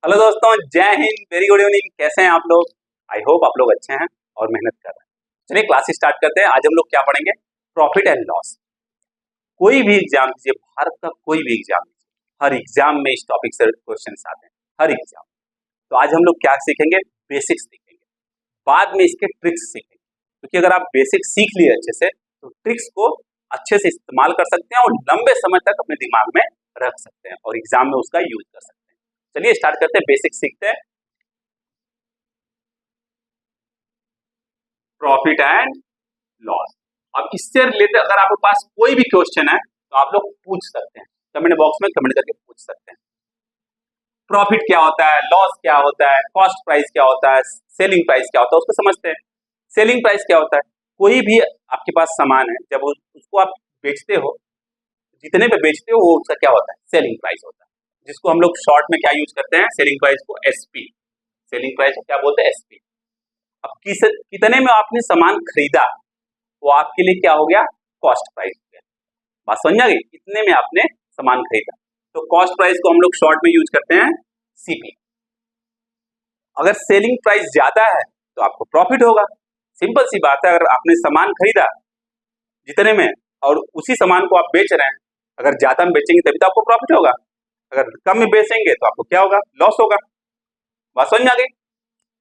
Hello दोस्तों, जय Hind, very good evening. कैसे हैं आप लोग? आई होप आप लोग अच्छे हैं और मेहनत कर रहे हैं। चलिए क्लास स्टार्ट करते हैं। आज हम लोग क्या पढ़ेंगे? Profit and loss. कोई भी एग्जाम दीजिए, भारत का कोई भी एग्जाम दीजिए, हर एग्जाम में इस टॉपिक से क्वेश्चन आते हैं, हर एग्जाम। तो आज हम लोग क्या सीखेंगे? बेसिक्स सीखेंगे, बाद में इसके ट्रिक्स सीखेंगे। क्योंकि अगर आप बेसिक्स सीख लिए अच्छे से तो ट्रिक्स को अच्छे से इस्तेमाल कर सकते हैं और लंबे समय तक अपने दिमाग में रख सकते हैं और एग्जाम में उसका यूज कर सकते हैं। चलिए स्टार्ट करते हैं, बेसिक्स सीखते हैं। Profit and loss. अब इससे रिलेटेड अगर आपके पास कोई भी क्वेश्चन है तो आप लोग पूछ सकते हैं, कमेंट बॉक्स में कमेंट करके पूछ सकते हैं। प्रॉफिट क्या होता है, लॉस क्या होता है, कॉस्ट प्राइस क्या होता है, सेलिंग प्राइस क्या होता है, उसको समझते हैं। सेलिंग प्राइस क्या होता है? कोई भी आपके पास सामान है, जब उसको आप बेचते हो, जितने पे बेचते हो वो उसका क्या होता है? सेलिंग प्राइस होता है, जिसको हम लोग शॉर्ट में क्या यूज करते हैं? सेलिंग प्राइस को एसपी। सेलिंग प्राइस को क्या बोलते हैं? एसपी। अब कितने में आपने सामान खरीदा वो आपके लिए क्या हो गया? कॉस्ट प्राइस हो गया। बात समझ आ गई? कितने में आपने सामान खरीदा, तो कॉस्ट प्राइस को हम लोग शॉर्ट में यूज करते हैं सीपी। अगर सेलिंग प्राइस ज्यादा है तो आपको प्रॉफिट होगा। सिंपल सी बात है, अगर आपने सामान खरीदा जितने में और उसी सामान को आप बेच रहे हैं, अगर ज्यादा में बेचेंगे तभी तो आपको प्रॉफिट होगा, अगर कम में बेचेंगे तो आपको क्या होगा? लॉस होगा। बात समझ आ गई?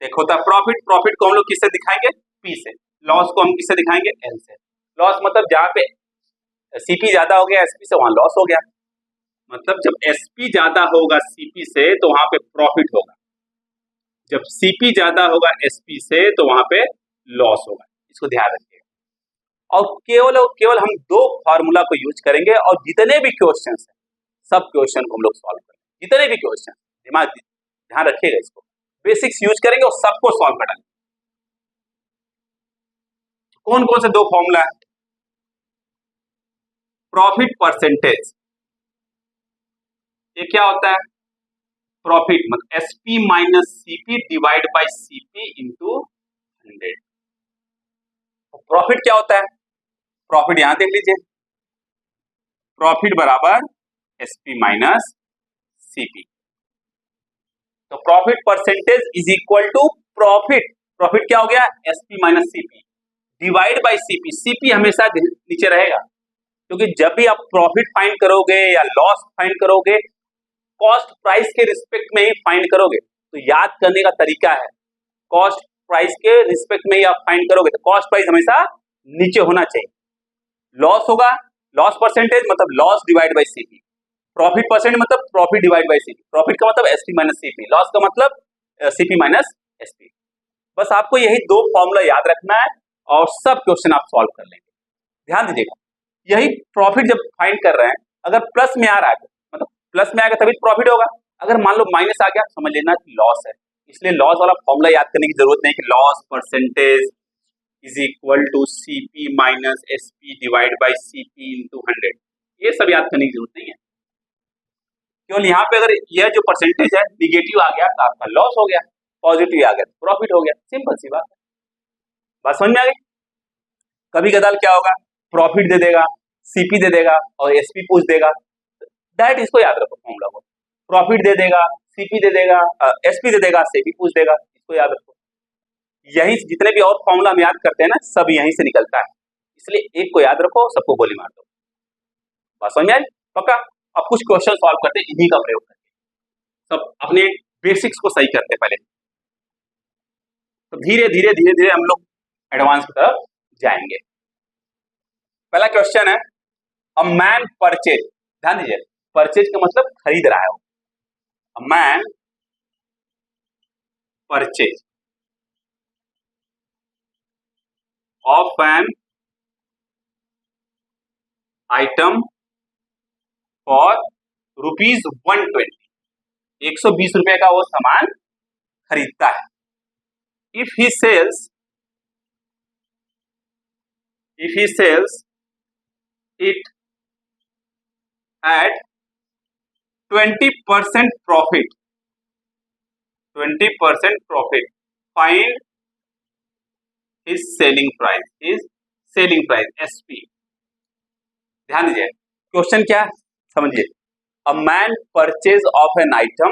देखो, होता प्रॉफिट, प्रॉफिट को हम लोग किससे दिखाएंगे? पी से। लॉस को हम किससे दिखाएंगे? एल से। लॉस मतलब जहां पे सीपी ज्यादा हो गया एसपी से, वहां लॉस हो गया। मतलब जब एसपी ज्यादा होगा सीपी से तो वहां पे प्रॉफिट होगा, जब सीपी ज्यादा होगा एसपी से तो वहां पे लॉस होगा। इसको ध्यान रखिएगा। और केवल और केवल हम दो फॉर्मूला को यूज करेंगे और जितने भी क्वेश्चन है सब क्वेश्चन को हम लोग सॉल्व करेंगे। जितने भी क्वेश्चन, दिमाग ध्यान रखिएगा, इसको बेसिक्स यूज करेंगे और सबको सॉल्व करेंगे। कौन कौन से दो फॉर्मूला है? प्रॉफिट परसेंटेज, ये क्या होता है? प्रॉफिट मतलब SP minus CP divide by CP into 100। Profit क्या होता है? प्रॉफिट यहां देख लीजिए, प्रॉफिट बराबर एसपी माइनस सीपी। तो profit percentage is equal to profit. Profit क्या हो गया? SP minus CP divide by CP. CP हमेशा नीचे रहेगा, क्योंकि जब भी आप प्रॉफिट फाइंड करोगे या लॉस फाइंड करोगे, कॉस्ट प्राइस के रिस्पेक्ट में ही फाइंड करोगे। तो याद करने का तरीका है, कॉस्ट प्राइस के रिस्पेक्ट में ही आप फाइंड करोगे तो कॉस्ट प्राइस हमेशा नीचे होना चाहिए। लॉस होगा, लॉस परसेंटेज मतलब loss divide by CP. Profit percent मतलब profit divide by CP. Profit का मतलब एसपी माइनस सीपी, लॉस का मतलब सीपी माइनस एसपी। बस आपको यही दो फॉर्मूला याद रखना है और सब क्वेश्चन आप सॉल्व कर लेंगे। ध्यान दीजिएगा, यही प्रॉफिट जब फाइंड कर रहे हैं, अगर प्लस में आ रहा है मतलब प्लस में आएगा तभी प्रॉफिट होगा, अगर मान लो माइनस आ गया समझ लेना लॉस है। इसलिए लॉस वाला फॉर्मूला याद करने की जरूरत नहीं कि loss percentage is equal to CP minus SP divide by CP into 100। ये सब याद करने की जरूरत नहीं है। केवल यहाँ पे अगर यह जो परसेंटेज है निगेटिव आ गया तो आपका लॉस हो गया, पॉजिटिव आ गया तो प्रॉफिट हो गया। सिंपल सी बात है। बात समझ में आ गई? कभी कदाल क्या होगा, प्रॉफिट दे देगा, सीपी दे देगा और एसपी पूछ देगा। डायरेक्ट इसको याद रखो फॉर्मूला को, प्रॉफिट दे देगा, सीपी दे देगा, एसपी दे देगा, सीपी पूछ देगा। इसको याद रखो। यही जितने भी और फॉर्मूला हम याद करते हैं ना, सब यहीं से निकलता है। इसलिए एक को याद रखो, सबको गोली मार दो। बात समझ में आई? पक्का? अब कुछ क्वेश्चन सॉल्व करते हैं इन्हीं का प्रयोग करके। सब अपने बेसिक्स को सही करते पहले, तो धीरे धीरे धीरे धीरे हम लोग एडवांस की तरफ जाएंगे। पहला क्वेश्चन है, अ मैन परचेज। ध्यान दीजिए, परचेज का मतलब खरीद रहा है। A man purchase of an item for ₹120। 120 रुपए का वो सामान खरीदता है। If he sells it at 20% profit, find his selling price SP। ध्यान दीजिए, क्वेश्चन क्या है समझिए। अ man purchase of an item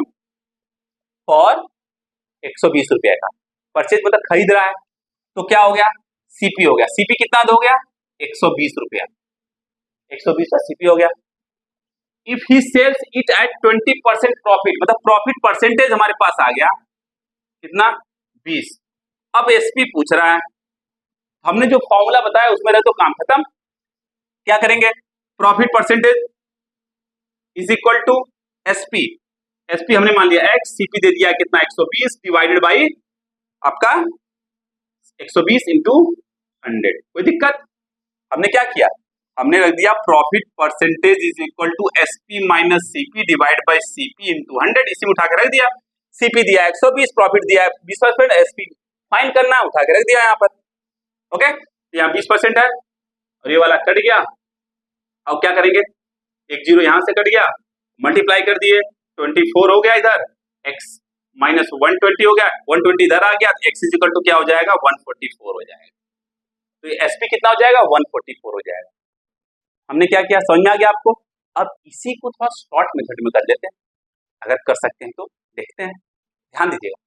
for 120 रुपए का। परचेज मतलब खरीद रहा है, तो क्या हो गया, सीपी हो गया। सीपी कितना हो गया, 120 रुपया, 120 का सीपी हो गया। If he sells it at 20% profit, मतलब प्रॉफिट परसेंटेज हमारे पास आ गया कितना, 20। अब एसपी पूछ रहा है, हमने जो फॉर्मूला बताया उसमें रहे तो काम खत्म। क्या करेंगे, profit percentage is equal to SP. SP हमने मान लिया एक्स, सीपी दे दिया कितना 120 डिवाइडेड बाई आपका 120 इंटू 100। कोई दिक्कत, हमने क्या किया, हमने रख दिया profit percentage is equal to SP minus CP divide by CP into 100। इसी में उठा के रख दिया, सीपी दिया 120, प्रॉफिट दिया 20%, एसपी फाइन करना उठा के रख दिया यहाँ पर। ओके, यहाँ 20% है और ये वाला कट गया। अब क्या करेंगे, एक जीरो यहां से कट गया, मल्टीप्लाई कर दिए, 24 हो गया इधर, x माइनस 120 हो गया, 120 इधर आ गया, x इज इक्वल टू क्या हो जाएगा, 144 हो जाएगा। तो ये एसपी कितना हो जाएगा, 144 हो जाएगा। हमने क्या किया, समझ में आ गया आपको। अब इसी को थोड़ा शॉर्ट मेथड में कर लेते हैं, अगर कर सकते हैं तो देखते हैं। ध्यान दीजिएगा,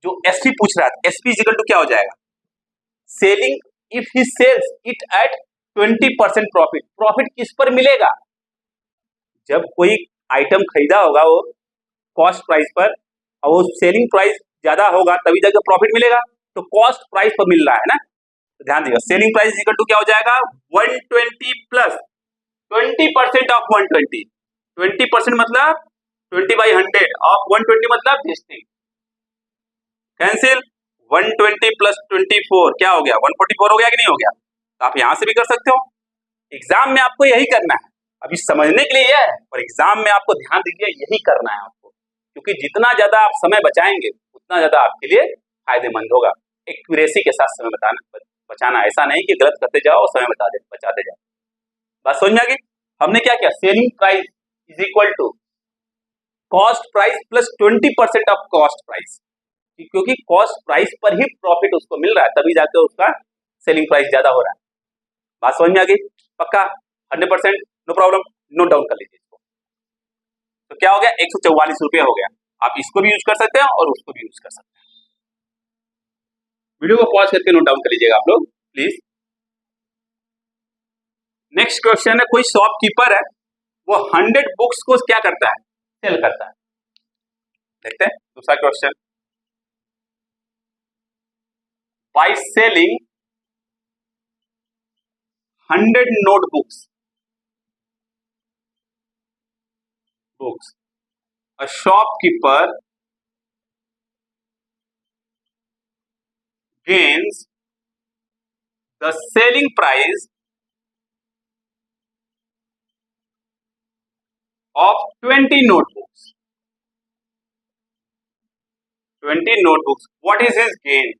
जो एसपी पूछ रहा था, एसपी इज इक्वल टू क्या हो जाएगा, selling if he sells it at 20% profit. Profit किस पर मिलेगा, जब कोई आइटम खरीदा होगा वो कॉस्ट प्राइस पर और वो सेलिंग प्राइस ज्यादा होगा तभी जाकर प्रॉफिट मिलेगा, तो कॉस्ट प्राइस पर मिल रहा है ना। तो ध्यान दीजिएगा, सेलिंग प्राइस इक्वल टू क्या हो जाएगा, 120 प्लस 20% ऑफ 120। 20% मतलब 20/100 ऑफ 120 मतलब 20। कैंसिल, 120 प्लस 24 क्या हो गया, 144 हो गया कि नहीं हो गया। तो आप यहां से भी कर सकते हो, एग्जाम में आपको यही करना है। अभी समझने के लिए यह है, और एग्जाम में आपको ध्यान दीजिए यही करना है आपको, क्योंकि जितना ज्यादा आप समय बचाएंगे उतना ज्यादा आपके लिए फायदेमंद होगा। एक्यूरेसी के साथ समय बचाना, ऐसा नहीं कि गलत करते जाओ और समय बचाते जाओ। बात समझ में आ गई। हमने क्या किया, selling price is equal to cost price plus 20% of cost price, क्योंकि कॉस्ट प्राइस पर ही प्रॉफिट उसको मिल रहा है तभी जाकर उसका सेलिंग प्राइस ज्यादा हो रहा है। बात समझ में आ गई, पक्का 100%, नो प्रॉब्लम, नोट डाउन कर लीजिए इसको। तो क्या हो गया, 144 रुपया हो गया। आप इसको भी यूज कर सकते हैं और उसको भी यूज कर सकते हैं। वीडियो को पॉज करके नोट डाउन कर लीजिएगा आप लोग प्लीज। नेक्स्ट क्वेश्चन है, कोई शॉपकीपर है, वो 100 बुक्स को क्या करता है, सेल करता है। देखते हैं दूसरा question, by selling 100 notebooks, a shopkeeper gains the selling price of 20 notebooks. 20 notebooks. What is his gain?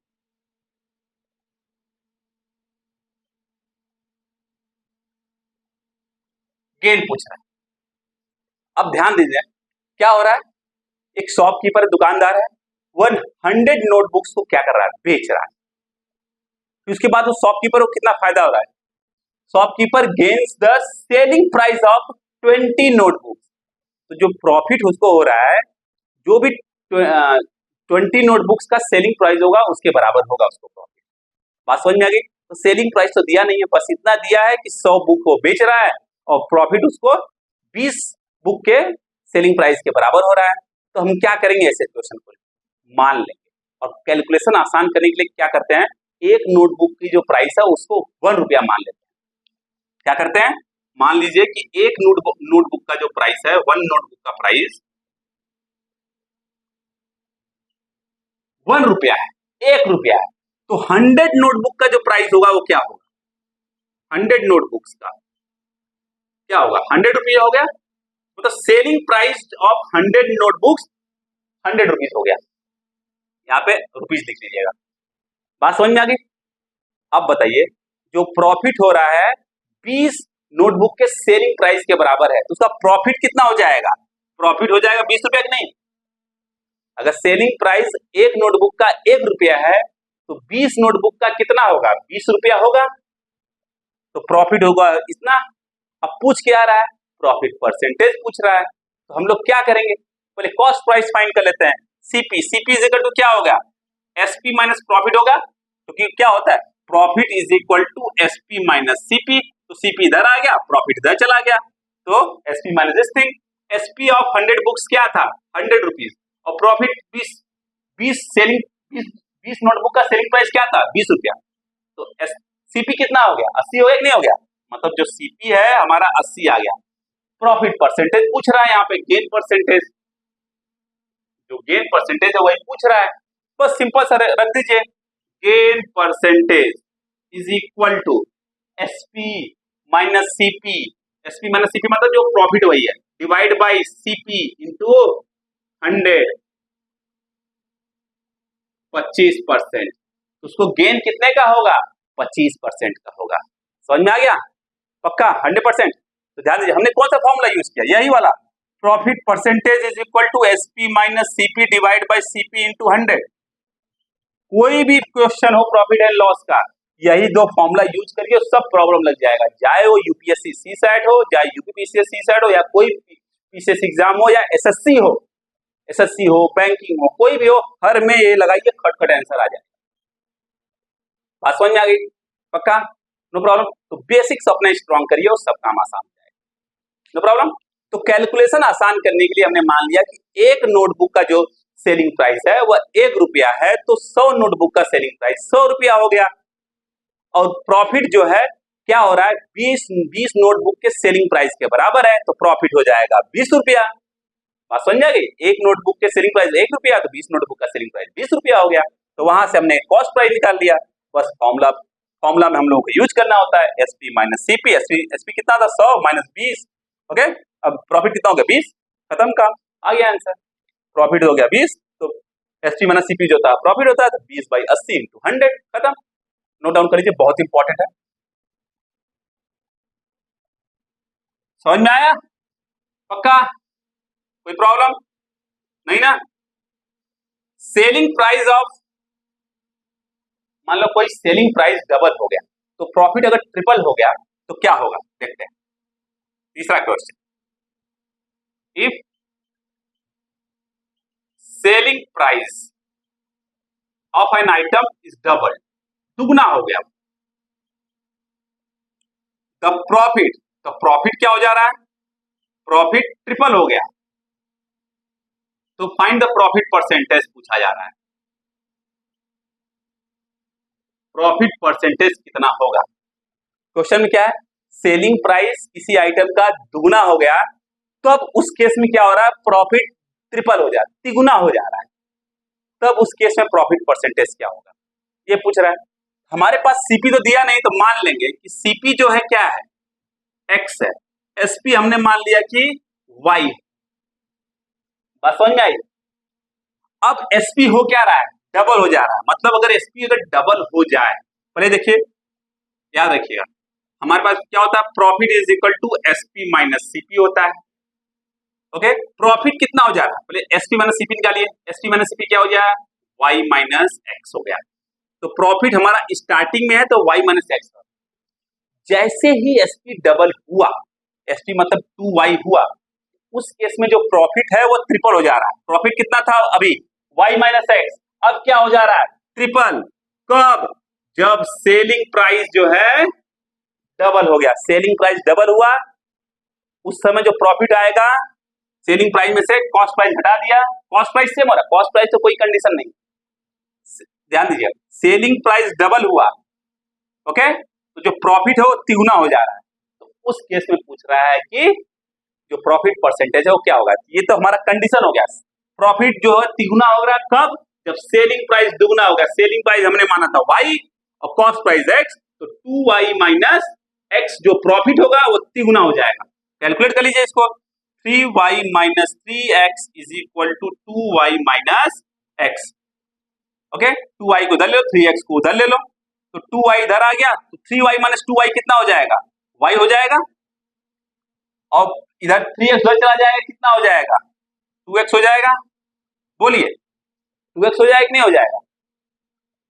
Gain पूछ रहा है। अब ध्यान दीजिए क्या हो रहा है, एक शॉपकीपर दुकानदार है, 100 नोटबुक्स को क्या कर रहा है, बेच रहा है। उसके बाद उस शॉपकीपर को कितना फायदा हो रहा है, shopkeeper gains the selling price of 20 notebooks. तो जो प्रॉफिट उसको हो रहा है, जो भी 20 नोटबुक्स का सेलिंग प्राइस होगा उसके बराबर होगा उसको प्रॉफिट। बात समझ में आ गई। तो सेलिंग प्राइस तो दिया नहीं है, बस इतना दिया है कि 100 बुक को बेच रहा है और प्रॉफिट उसको 20 बुक के सेलिंग प्राइस के बराबर हो रहा है। तो हम क्या करेंगे, ऐसे क्वेश्चन को मान लेंगे और कैलकुलेशन आसान करने के लिए क्या करते हैं, एक नोटबुक की जो प्राइस है उसको 1 रुपया मान लेते हैं। क्या करते हैं, मान लीजिए कि एक नोटबुक का जो प्राइस है, 1 नोटबुक का प्राइस 1 रुपया है, 1 रुपया है। तो 100 नोटबुक का जो प्राइस होगा वो क्या होगा, 100 नोटबुक्स का क्या होगा, 100 रुपया हो गया। तो selling price of 100 notebooks 100 rupees हो गया। यहाँ पे रुपीज लिख लीजिएगा। बात समझ में आ गई। अब बताइए, जो प्रॉफिट हो रहा है 20 नोटबुक के सेलिंग प्राइस के बराबर है, तो उसका प्रॉफिट कितना हो जाएगा, प्रॉफिट हो जाएगा 20 रुपया कि नहीं। अगर सेलिंग प्राइस एक नोटबुक का 1 रुपया है तो 20 नोटबुक का कितना होगा, 20 रुपया होगा, तो प्रॉफिट होगा इतना। अब पूछ क्या रहा है, प्रॉफिट परसेंटेज पूछ रहा है। तो हम लोग क्या करेंगे, पहले कॉस्ट प्राइस फाइंड कर लेते हैं। CP, CP is equal to क्या हो गया, एसपी माइनस प्रॉफिट होगा, क्योंकि क्या होता है profit is equal to SP minus CP, तो सीपी इधर आ गया, प्रॉफिट इधर चला गया, तो SP minus this thing, SP of 100 books क्या था 100 रुपीज, और प्रॉफिट 20 सेलिंग 20 नोटबुक का सेलिंग प्राइस क्या था 20 रुपया, तो सीपी कितना हो गया 80 हो गया कि नहीं हो गया, मतलब जो सीपी है हमारा 80 आ गया। प्रॉफिट परसेंटेज पूछ रहा है यहाँ पे, गेन परसेंटेज, जो गेन परसेंटेज है वही पूछ रहा है, बस सिंपल सा रख दीजिए, gain percentage is equal to SP minus CP, SP minus CP मतलब जो प्रॉफिट वही है, डिवाइड बाई सीपी इंटू 100, 25%, उसको गेन कितने का होगा 25% का होगा, समझ में आ गया पक्का 100%। तो ध्यान दीजिए हमने कौन सा फॉर्मूला यूज किया, यही वाला, profit percentage is equal to SP minus CP divide by CP into 100। कोई भी क्वेश्चन हो प्रॉफिट एंड लॉस का, यही दो फॉर्मूला यूज करके सब प्रॉब्लम लग जाएगा, चाहे वो यूपीएससी सी सेट हो, चाहे यूपीपीसीएस सी सेट हो, या कोई पीसीएस एग्जाम हो, या एसएससी हो, बैंकिंग हो, कोई भी हो, हर में ये लगाइए खटखट आंसर आ जाए। बात समझ में आ गई पक्का, नो प्रॉब्लम। तो बेसिक्स अपने स्ट्रॉन्ग करिए और सब काम आसान हो जाएगा, नो प्रॉब्लम। तो कैलकुलेशन आसान करने के लिए हमने मान लिया कि एक नोटबुक का जो सेलिंग प्राइस है वह 1 रुपया है, तो 100 नोटबुक का सेलिंग प्राइस 100 रुपया हो गया, और प्रॉफिट जो है क्या हो रहा है 20 नोटबुक के सेलिंग प्राइस के बराबर है, तो प्रॉफिट हो जाएगा 20 रुपया। बात समझ आ गई, एक नोटबुक के सेलिंग प्राइस 1 रुपया, तो 20 नोटबुक का सेलिंग प्राइस 20 रुपया हो गया, तो वहां से हमने कॉस्ट प्राइस निकाल लिया, बस फॉर्मूला में हम लोगों को यूज करना होता है एसपी माइनस सीपी, एसपी कितना था 100 माइनस 20, ओके, अब प्रॉफिट कितना हो गया 20, खत्म काम, आ गया आंसर, प्रॉफिट हो गया 20, तो एसपी माइनस सीपी जो था प्रॉफिट होता है, तो 20/80 इंटू 100, खत्म। नोट डाउन कर लीजिए, बहुत इंपॉर्टेंट है, समझ में आया पक्का, कोई प्रॉब्लम नहीं ना। सेलिंग प्राइस ऑफ, मान लो कोई सेलिंग प्राइस डबल हो गया, तो प्रॉफिट अगर ट्रिपल हो गया तो क्या होगा, देखते हैं। तीसरा question, if selling price of an item is double, दुगना हो गया, द प्रॉफिट, तो प्रॉफिट क्या हो जा रहा है, प्रॉफिट ट्रिपल हो गया, तो फाइंड द प्रॉफिट परसेंटेज पूछा जा रहा है, प्रॉफिट परसेंटेज कितना होगा। क्वेश्चन में क्या है, सेलिंग प्राइस किसी आइटम का दुगना हो गया, तो अब उस केस में क्या हो रहा है, प्रॉफिट ट्रिपल हो जा रहा है, तिगुना हो जा रहा है, तब उस केस में प्रॉफिट परसेंटेज क्या होगा, ये पूछ रहा है। हमारे पास सीपी तो दिया नहीं, तो मान लेंगे कि सीपी जो है क्या है एक्स है, एसपी हमने मान लिया कि वाई, बात समझ में आई। अब एसपी हो क्या रहा है, डबल हो जा रहा है, मतलब अगर एसपी अगर डबल हो जाए, पहले देखिए याद रखिएगा, हमारे पास क्या होता है, profit is equal to SP minus CP होता है, ओके। प्रॉफिट कितना हो जा रहा है, पहले एसपी माइनस सीपी निकालिए, एसपी माइनस सीपी क्या हो जाए, वाई माइनस एक्स हो गया, तो प्रॉफिट हमारा स्टार्टिंग में है तो वाई माइनस एक्स, जैसे ही एसपी डबल हुआ, एसपी मतलब 2y हुआ, उस केस में जो प्रॉफिट है वो ट्रिपल हो जा रहा है, प्रॉफिट कितना था अभी y माइनस एक्स, अब क्या हो जा रहा है ट्रिपल, कब, जब सेलिंग प्राइस जो है डबल हो गया, सेलिंग प्राइस डबल हुआ, उस समय जो प्रॉफिट आएगा सेलिंग प्राइस में से कॉस्ट प्राइस हटा दिया, कॉस्ट प्राइस सेम हो रहा है, कॉस्ट प्राइस तो कोई कंडीशन नहीं, ध्यान दीजिए सेलिंग प्राइस डबल हुआ, ओके, तो जो प्रॉफिट है वो तिगुना हो जा रहा है, तो उस केस में पूछ रहा है कि जो प्रॉफिट परसेंटेज है वो क्या होगा, ये तो हमारा कंडीशन हो गया, प्रॉफिट जो है तिगुना हो रहा है कब, जब सेलिंग प्राइस दुगना हो गया, सेलिंग प्राइस हमने माना था y और कॉस्ट प्राइस x, तो 2y माइनस x जो प्रॉफिट होगा वो तिगुना हो जाएगा, कैलकुलेट कर लीजिए इसको, 3y minus 3x is equal to 2y minus x, okay, 2y को उधर ले लो, 3x को उधर ले लो, तो 2y इधर आ गया, तो 3y माइनस 2y कितना हो जाएगा, y हो जाएगा, और इधर 3x उधर चला जाएगा, कितना हो जाएगा 2x हो जाएगा, बोलिए 2x हो जाएगा कि नहीं हो जाएगा,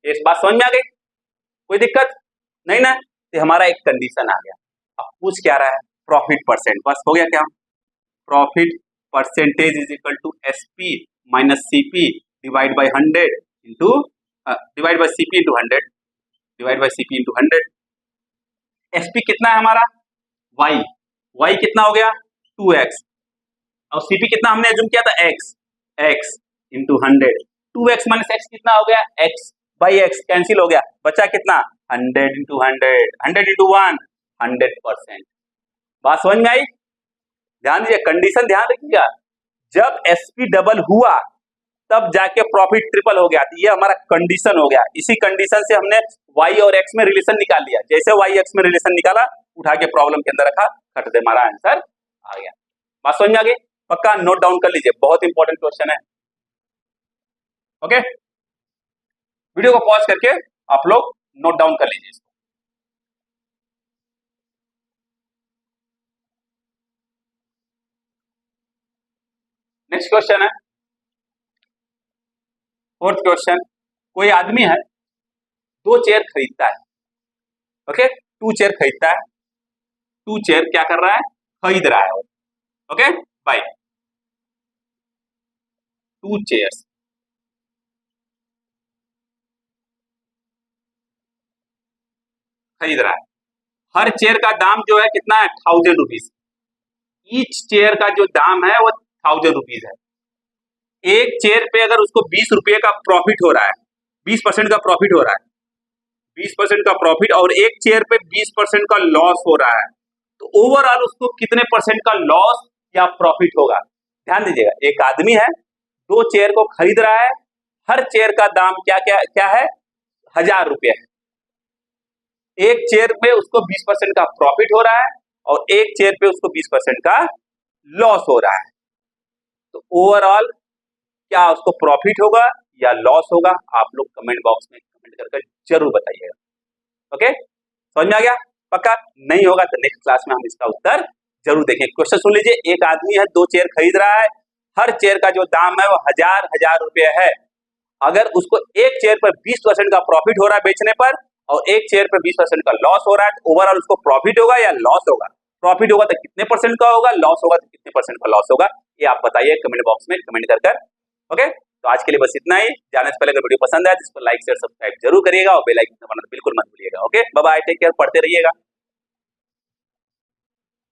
इस बात समझ में आ गई, कोई दिक्कत नहीं ना। तो हमारा एक कंडीशन आ गया, अब पूछ क्या रहा है, प्रॉफिट परसेंट, बस हो गया क्या, profit percentage is equal to SP minus CP divide by 100 into divide by CP into 100 divide by CP into 100। SP कितना है हमारा वाई, वाई कितना हो गया 2x और सीपी कितना हमने एज्यूम किया था x, x into 100। 2x minus x कितना हो गया x बाई x कैंसिल हो गया, बचा कितना 100 इंटू 100, 100 इंटू 1 100%। बात समझ में आई? ध्यान दीजिए, कंडीशन ध्यान रखिएगा, जब एसपी डबल हुआ तब जाके प्रॉफिट ट्रिपल हो गया, तो ये हमारा कंडीशन हो गया। इसी कंडीशन से हमने y और x में रिलेशन निकाल लिया। जैसे y x में रिलेशन निकाला, उठा के प्रॉब्लम के अंदर रखा, खट दे, हमारा आंसर आ गया। बात समझ में आ गई? पक्का नोट डाउन कर लीजिए, बहुत इंपॉर्टेंट क्वेश्चन है। ओके, वीडियो को पॉज करके आप लोग नोट डाउन कर लीजिए इसको। नेक्स्ट क्वेश्चन है, फोर्थ क्वेश्चन। कोई आदमी है, 2 चेयर खरीदता है। ओके, 2 चेयर खरीदता है, 2 चेयर क्या कर रहा है, खरीद रहा है। ओके बाय 2 चेयर्स खरीद रहा है। हर चेयर का दाम जो है कितना है 1000 रुपीज। ईच चेयर का जो दाम है वो 1000 रुपीज है। एक चेयर पे अगर उसको 20 रुपये का प्रॉफिट हो रहा है, 20% का प्रॉफिट हो रहा है, 20% का प्रॉफिट, और एक चेयर पे 20% का लॉस हो रहा है, तो ओवरऑल उसको कितने परसेंट का लॉस या प्रॉफिट होगा? ध्यान दीजिएगा, एक आदमी है, 2 चेयर को खरीद रहा है, हर चेयर का दाम क्या क्या क्या है 1000 रुपये है। एक चेयर पे उसको 20% का प्रॉफिट हो रहा है और एक चेयर पे उसको 20% का लॉस हो रहा है, तो ओवरऑल क्या उसको प्रॉफिट होगा या लॉस होगा? आप लोग कमेंट बॉक्स में कमेंट करके जरूर बताइएगा। ओके, समझ में आ गया? पक्का? नहीं होगा तो नेक्स्ट क्लास में हम इसका उत्तर जरूर देखेंगे। क्वेश्चन सुन लीजिए, एक आदमी है, 2 चेयर खरीद रहा है, हर चेयर का जो दाम है वो 1000 रुपये है। अगर उसको एक चेयर पर 20% का प्रॉफिट हो रहा है बेचने पर और एक चेयर पर 20% का लॉस हो रहा है, तो ओवरऑल उसको प्रॉफिट होगा या लॉस होगा? प्रॉफिट होगा तो कितने परसेंट का होगा, लॉस होगा तो कितने परसेंट का लॉस होगा? ये आप बताइए कमेंट बॉक्स में कमेंट कर। ओके, तो आज के लिए बस इतना ही। जाने से पहले अगर वीडियो पसंद आए तो इसको लाइक शेयर सब्सक्राइब जरूर करिएगा और बेल आइकन दबाना बिल्कुल मत भूलिएगा। Okay, bye bye, take care, पढ़ते रहिएगा।